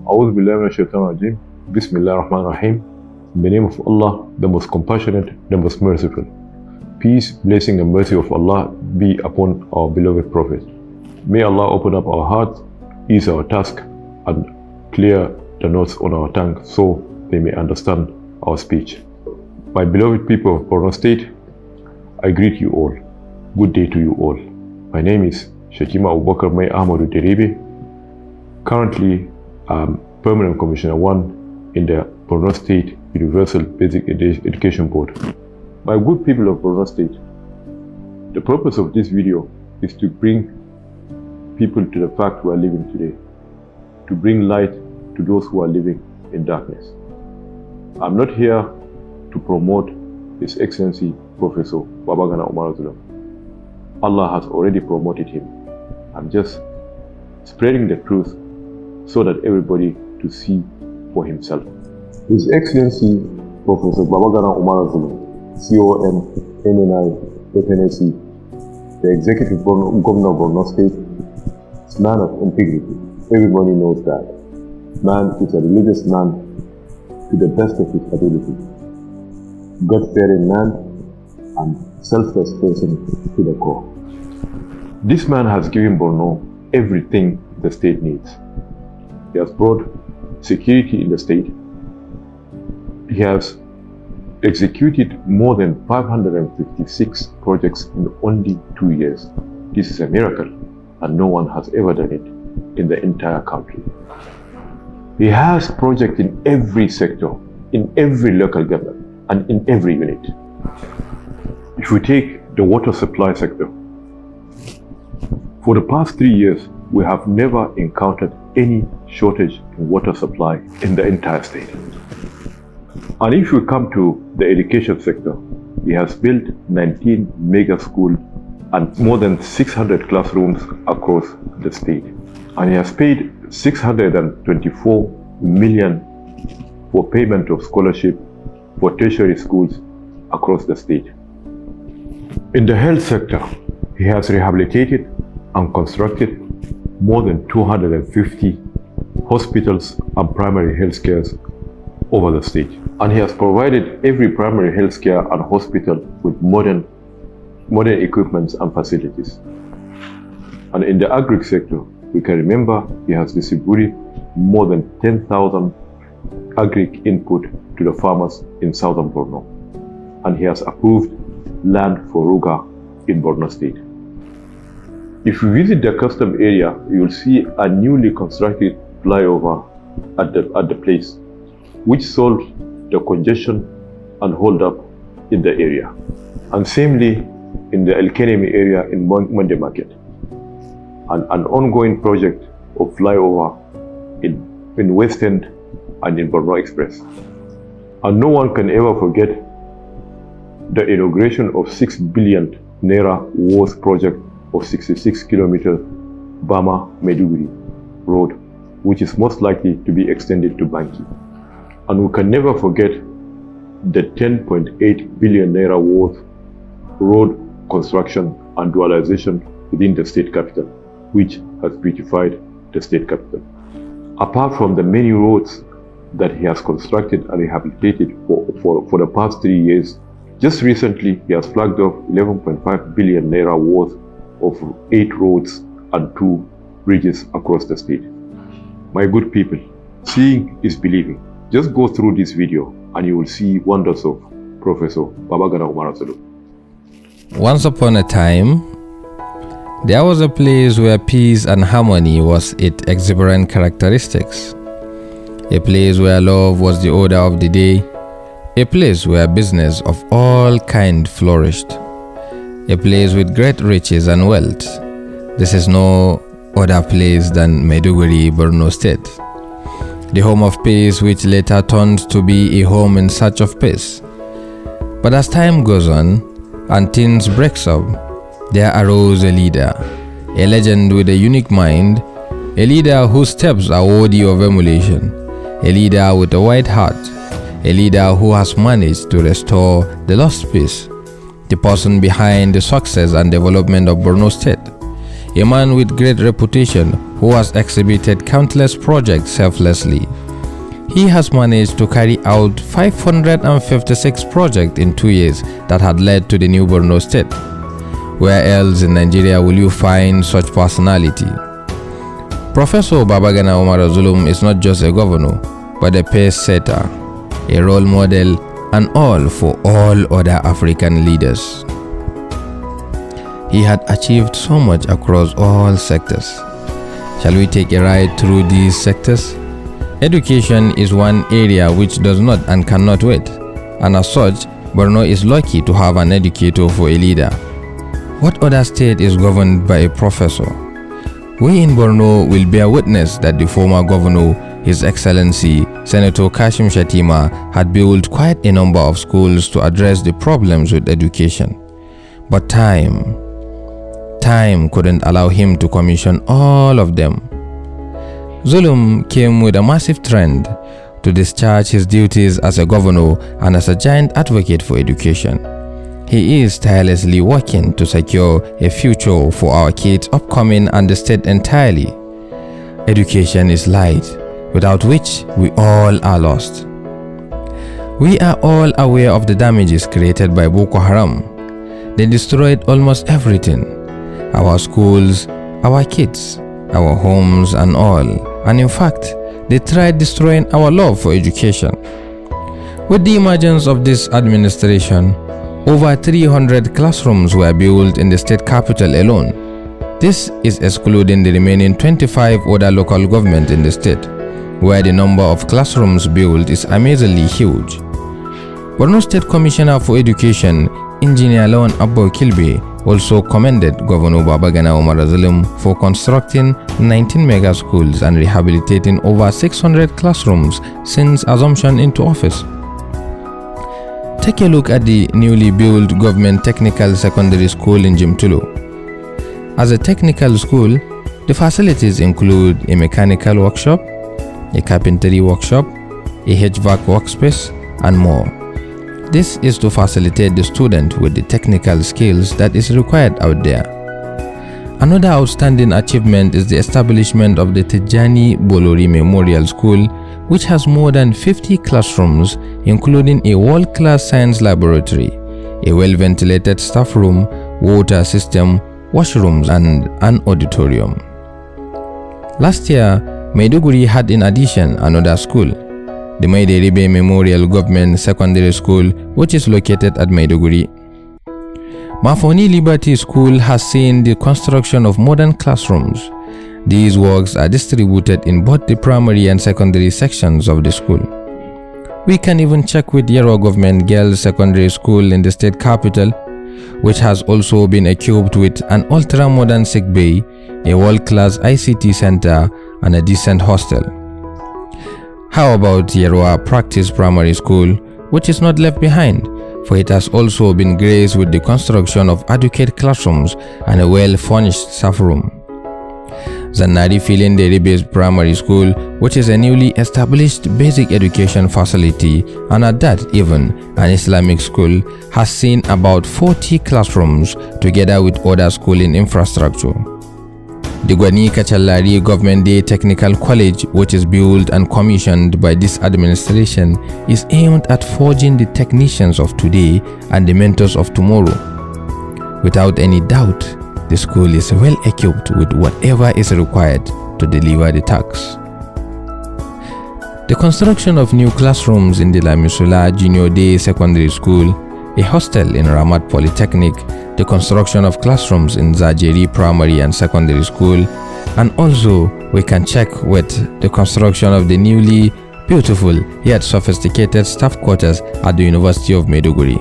A'udhu billahi minash shaitanir rajim. Bismillahir Rahmanir Rahim. In the name of Allah, the most compassionate, the most merciful. Peace, blessing and mercy of Allah be upon our beloved Prophet. May Allah open up our hearts, ease our task, and clear the knots on our tongue so they may understand our speech. My beloved people of Borno State, I greet you all. Good day to you all. My name is Shakima Abubakar Mai Ahmadu Derebe. Currently, I'm Permanent Commissioner 1 in the Borno State Universal Basic Education Board. My good people of Borno State, the purpose of this video is to bring people to the fact we are living today, to bring light to those who are living in darkness. I'm not here to promote His Excellency Professor Babagana Umara Zullum. Allah has already promoted him. I'm just spreading the truth so that everybody to see for himself. His Excellency Professor Babagana Umara Zullum, CON, MNI, FNSC, the Executive Governor of Borno State, is a man of integrity. Everybody knows that. Man is a religious man to the best of his ability. God-fearing man and selfless person to the core. This man has given Borno everything the state needs. He has brought security in the state. He has executed more than 556 projects in only 2 years. This is a miracle, and no one has ever done it in the entire country. He has projects in every sector, in every local government, and in every unit. If we take the water supply sector, for the past 3 years, we have never encountered any shortage in water supply in the entire state. And if we come to the education sector, he has built 19 mega schools and more than 600 classrooms across the state. And he has paid 624 million for payment of scholarship for tertiary schools across the state. In the health sector, he has rehabilitated and constructed more than 250 hospitals and primary health cares over the state. And he has provided every primary health care and hospital with modern equipments and facilities. And in the agri sector, we can remember he has distributed more than 10,000 agri input to the farmers in southern Borno. And he has approved land for Ruga in Borno State. If you visit the custom area, you will see a newly constructed flyover at the place, which solved the congestion and hold up in the area. And samely in the El Kenemi area in Monday Market, an ongoing project of flyover in West End and in Borno Express. And no one can ever forget the inauguration of 6 billion Naira worth project of 66 kilometers Bama Maiduguri road, which is most likely to be extended to Banki. And we can never forget the 10.8 billion Naira worth road construction and dualization within the state capital, which has beautified the state capital. Apart from the many roads that he has constructed and rehabilitated for the past 3 years, just recently he has flagged off 11.5 billion Naira worth of 8 roads and 2 bridges across the state. My good people, seeing is believing. Just go through this video and you will see wonders of Professor Babagana Umara Zullum. Once upon a time, there was a place where peace and harmony was its exuberant characteristics. A place where love was the order of the day. A place where business of all kinds flourished. A place with great riches and wealth. This is no other place than Maiduguri, Borno State. The home of peace, which later turned to be a home in search of peace. But as time goes on and things breaks up, there arose a leader, a legend with a unique mind, a leader whose steps are worthy of emulation, a leader with a white heart, a leader who has managed to restore the lost peace, the person behind the success and development of Borno State, a man with great reputation who has exhibited countless projects selflessly. He has managed to carry out 556 projects in 2 years that had led to the new Borno state. Where else in Nigeria will you find such personality? Professor Babagana Umara Zullum is not just a governor, but a pace setter, a role model, and all for all other African leaders. He had achieved so much across all sectors. Shall we take a ride through these sectors? Education is one area which does not and cannot wait, and as such, Borno is lucky to have an educator for a leader. What other state is governed by a professor? We in Borno will bear witness that the former governor, His Excellency Senator Kashim Shettima, had built quite a number of schools to address the problems with education. But time couldn't allow him to commission all of them. Zullum came with a massive trend to discharge his duties as a governor and as a giant advocate for education. He is tirelessly working to secure a future for our kids upcoming and the state entirely. Education is light, without which we all are lost. We are all aware of the damages created by Boko Haram. They destroyed almost everything: our schools, our kids, our homes and all. And in fact, they tried destroying our love for education. With the emergence of this administration, over 300 classrooms were built in the state capital alone. This is excluding the remaining 25 other local governments in the state, where the number of classrooms built is amazingly huge. Borno State Commissioner for Education, Engineer Lawan Abbo Kilbe, also commended Governor Babagana Umara Zullum for constructing 19 mega schools and rehabilitating over 600 classrooms since assumption into office. Take a look at the newly built Government Technical Secondary School in Jimtulu. As a technical school, the facilities include a mechanical workshop, a carpentry workshop, a HVAC workspace, and more. This is to facilitate the student with the technical skills that is required out there. Another outstanding achievement is the establishment of the Tijani Bolori Memorial School, which has more than 50 classrooms, including a world-class science laboratory, a well-ventilated staff room, water system, washrooms, and an auditorium. Last year, Maiduguri had in addition another school, the Maideribe Memorial Government Secondary School, which is located at Maiduguri. Mafoni Liberty School has seen the construction of modern classrooms. These works are distributed in both the primary and secondary sections of the school. We can even check with Yero Government Girls Secondary School in the state capital, which has also been equipped with an ultra-modern sick bay, a world-class ICT center, and a decent hostel. How about Yeroa Practice Primary School, which is not left behind, for it has also been graced with the construction of adequate classrooms and a well-furnished staff room. Zannari Filin Deri-based Primary School, which is a newly established basic education facility, and at that even an Islamic school, has seen about 40 classrooms together with other schooling infrastructure. The Gwani Kachalari Government Day Technical College, which is built and commissioned by this administration, is aimed at forging the technicians of today and the mentors of tomorrow. Without any doubt, the school is well equipped with whatever is required to deliver the tasks. The construction of new classrooms in the Lamisula Junior Day Secondary School, a hostel in Ramat Polytechnic, the construction of classrooms in Zajeri Primary and Secondary School, and also we can check with the construction of the newly beautiful yet sophisticated staff quarters at the University of Maiduguri.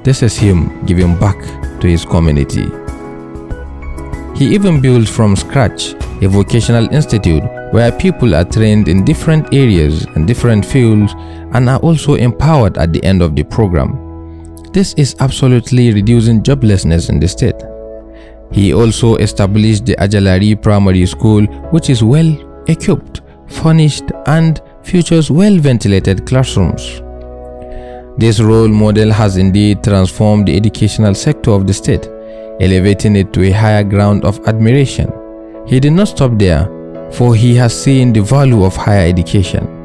This is him giving back to his community. He even built from scratch a vocational institute where people are trained in different areas and different fields and are also empowered at the end of the program. This is absolutely reducing joblessness in the state. He also established the Ajalari Primary School, which is well equipped, furnished, and features well-ventilated classrooms. This role model has indeed transformed the educational sector of the state, elevating it to a higher ground of admiration. He did not stop there, for he has seen the value of higher education.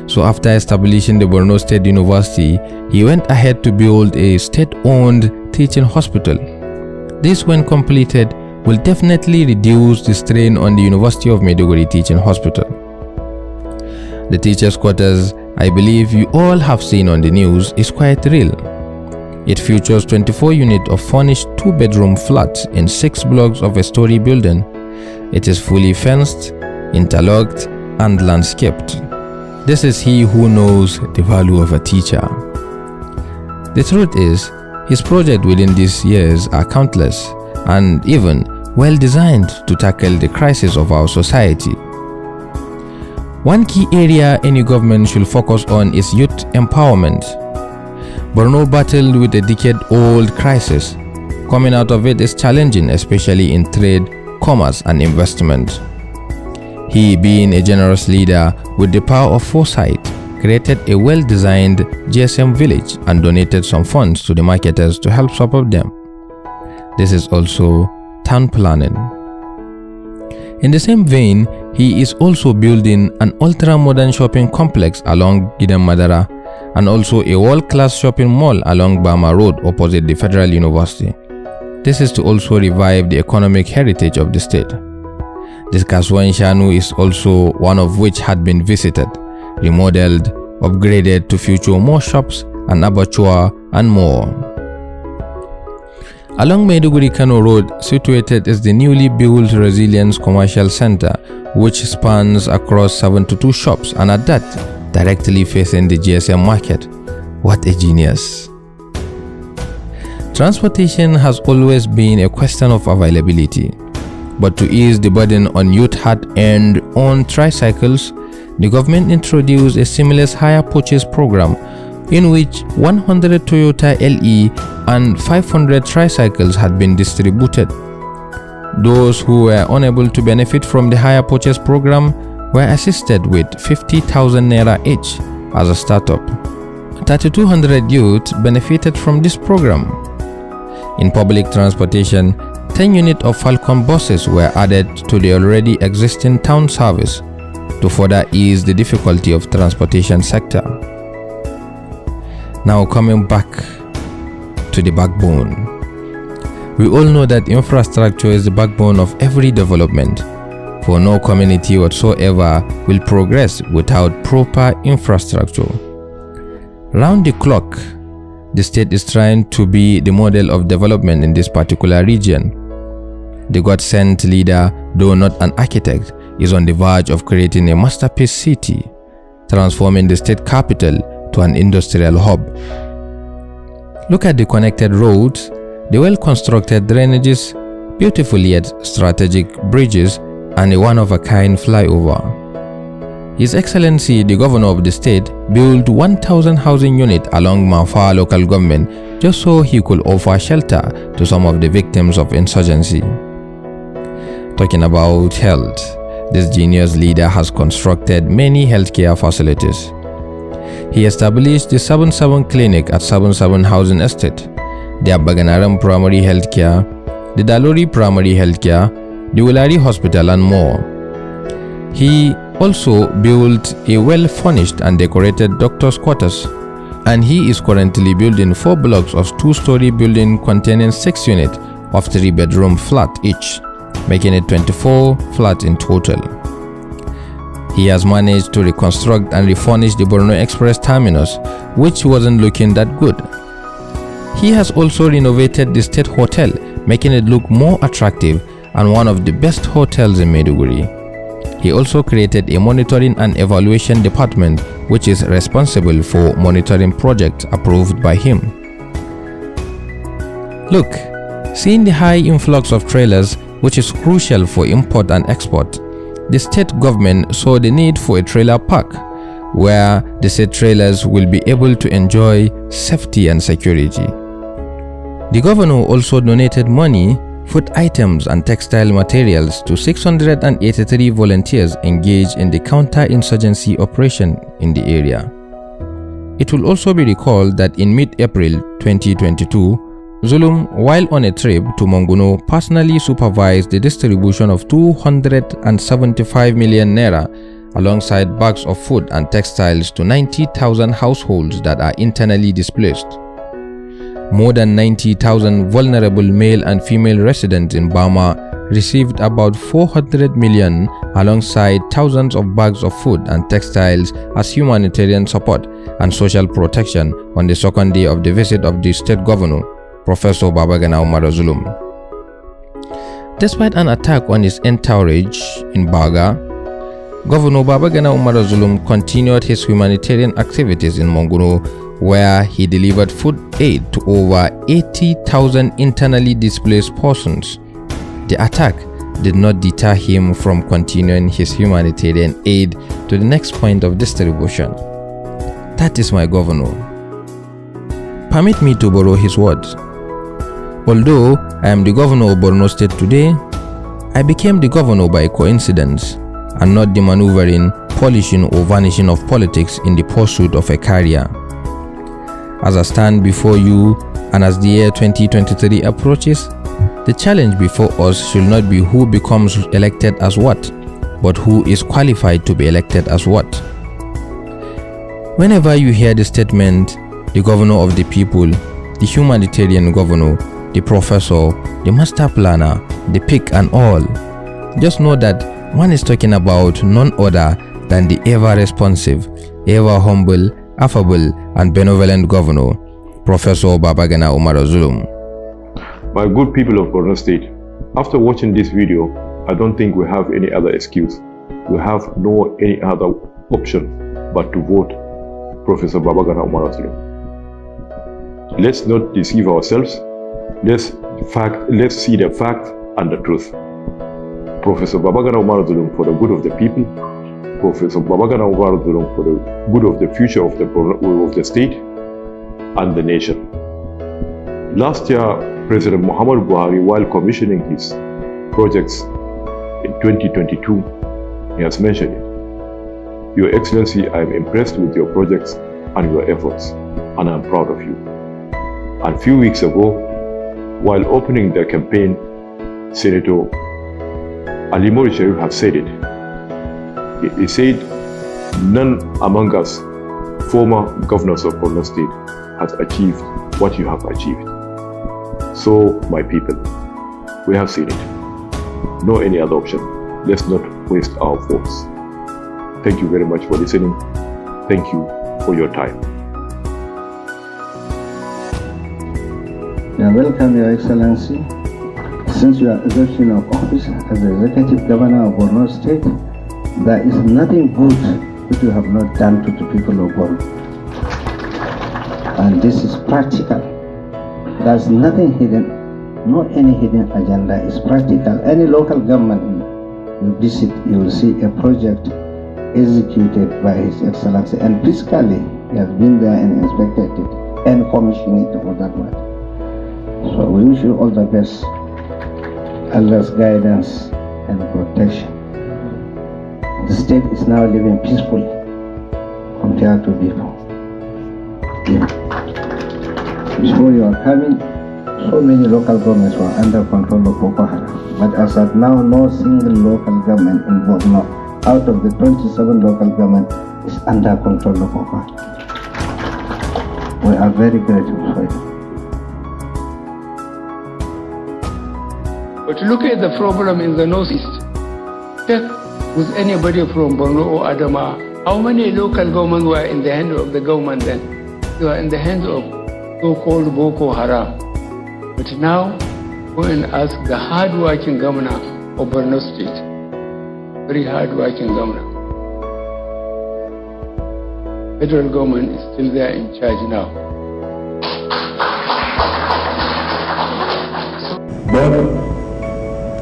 So after establishing the Borno State University, he went ahead to build a state-owned teaching hospital. This, when completed, will definitely reduce the strain on the University of Maiduguri Teaching Hospital. The teachers' quarters, I believe you all have seen on the news, is quite real. It features 24 units of furnished 2-bedroom flats in 6 blocks of a story building. It is fully fenced, interlocked, and landscaped. This is he who knows the value of a teacher. The truth is, his projects within these years are countless and even well designed to tackle the crisis of our society. One key area any government should focus on is youth empowerment. Borno battled with a decade-old crisis. Coming out of it is challenging, especially in trade, commerce, and investment. He, being a generous leader with the power of foresight, created a well-designed GSM village and donated some funds to the marketers to help support them. This is also town planning. In the same vein, he is also building an ultra-modern shopping complex along Gidan Madara and also a world-class shopping mall along Bama Road opposite the Federal University. This is to also revive the economic heritage of the state. This Kasuan Shanu is also one of which had been visited, remodeled, upgraded to feature more shops, an abattoir, and more. Along Maiduguri Kano Road, situated is the newly built Resilience Commercial Center, which spans across 72 shops and at that, directly facing the GSM market. What a genius! Transportation has always been a question of availability. But to ease the burden on youth hard-earned on tricycles, the government introduced a seamless hire purchase program in which 100 Toyota LE and 500 tricycles had been distributed. Those who were unable to benefit from the hire purchase program were assisted with 50,000 naira each as a startup. 3,200 youth benefited from this program. In public transportation, 10 units of Falcon buses were added to the already existing town service to further ease the difficulty of transportation sector. Now coming back to the backbone. We all know that infrastructure is the backbone of every development, for no community whatsoever will progress without proper infrastructure. Round the clock, the state is trying to be the model of development in this particular region. The God-sent leader, though not an architect, is on the verge of creating a masterpiece city, transforming the state capital to an industrial hub. Look at the connected roads, the well-constructed drainages, beautiful yet strategic bridges, and a one-of-a-kind flyover. His Excellency, the Governor of the state, built 1,000 housing units along Mafa local government just so he could offer shelter to some of the victims of insurgency. Talking about health, this genius leader has constructed many healthcare facilities. He established the 7-7 clinic at 7-7 housing estate, the Babagana primary healthcare, the Dalori primary healthcare, the Wulari hospital, and more. He also built a well-furnished and decorated doctor's quarters, and he is currently building 4 blocks of 2-story building containing 6 units of 3-bedroom flat each, making it 24 flats in total. He has managed to reconstruct and refurnish the Borno Express terminus, which wasn't looking that good. He has also renovated the state hotel, making it look more attractive and one of the best hotels in Maiduguri. He also created a monitoring and evaluation department, which is responsible for monitoring projects approved by him. Look, seeing the high influx of trailers, which is crucial for import and export, the state government saw the need for a trailer park where the said trailers will be able to enjoy safety and security. The governor also donated money, food items and textile materials to 683 volunteers engaged in the counter-insurgency operation in the area. It will also be recalled that in mid-April 2022, Zullum, while on a trip to Monguno, personally supervised the distribution of 275 million naira alongside bags of food and textiles to 90,000 households that are internally displaced. More than 90,000 vulnerable male and female residents in Burma received about 400 million alongside thousands of bags of food and textiles as humanitarian support and social protection on the second day of the visit of the state governor, Professor Babagana Umara Zullum. Despite an attack on his entourage in Baga, Governor Babagana Umara Zullum continued his humanitarian activities in Monguno, where he delivered food aid to over 80,000 internally displaced persons. The attack did not deter him from continuing his humanitarian aid to the next point of distribution. That is my governor. Permit me to borrow his words. Although I am the governor of Borno State today, I became the governor by coincidence and not the maneuvering, polishing or vanishing of politics in the pursuit of a career. As I stand before you and as the year 2023 approaches, the challenge before us should not be who becomes elected as what, but who is qualified to be elected as what. Whenever you hear the statement, the governor of the people, the humanitarian governor, the professor, the master planner, the pick and all, just know that one is talking about none other than the ever-responsive, ever-humble, affable and benevolent governor, Professor Babagana Umara Zullum. My good people of Borno State, after watching this video, I don't think we have any other excuse. We have no any other option but to vote Professor Babagana Umara Zullum. Let's not deceive ourselves. Let's see the fact and the truth. Professor Babagana Umara Zullum for the good of the people. Professor Babagana Umara Zullum for the good of the future of the state and the nation. Last year, President Muhammad Buhari, while commissioning his projects in 2022, he has mentioned it. Your Excellency, I am impressed with your projects and your efforts, and I am proud of you. And a few weeks ago, while opening the campaign, Senator Ali Mori Sharif have said it. He said, none among us, former governors of Borno State, has achieved what you have achieved. So, my people, we have seen it. No any other option. Let's not waste our votes. Thank you very much for listening. Thank you for your time. Welcome, Your Excellency. Since your assumption of office as the Executive Governor of Borno State, there is nothing good which you have not done to the people of Borno. And this is practical. There's nothing hidden, no any hidden agenda. It's practical. Any local government you visit, you will see a project executed by His Excellency. And physically, he has been there and inspected it and commissioned it for that matter. So we wish you all the best, Allah's guidance and protection. The state is now living peacefully compared to before. Before you are coming, so many local governments were under control of Boko Haram. But as of now, no single local government in Borno, out of the 27 local governments, is under control of Boko Haram. We are very grateful for it. But look at the problem in the northeast. Check with anybody from Borno or Adama, how many local governments were in the hands of the government then? They were in the hands of so-called Boko Haram. But now, go and ask the hard-working governor of Borno State. Very hard-working governor. Federal government is still there in charge now. But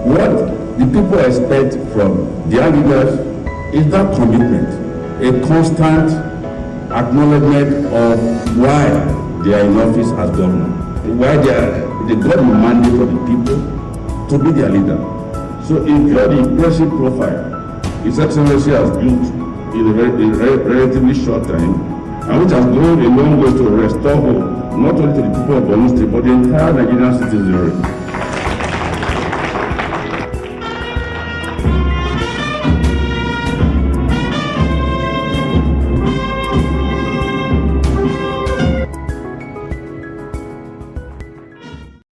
what the people expect from their leaders is that commitment, a constant acknowledgement of why they are in office as governor, why they got the mandate for the people to be their leader. So if you are the impressive profile His Excellency has built in a relatively short time, and which has gone a long way to restore hope not only to the people of Borno State, but the entire Nigerian citizenry.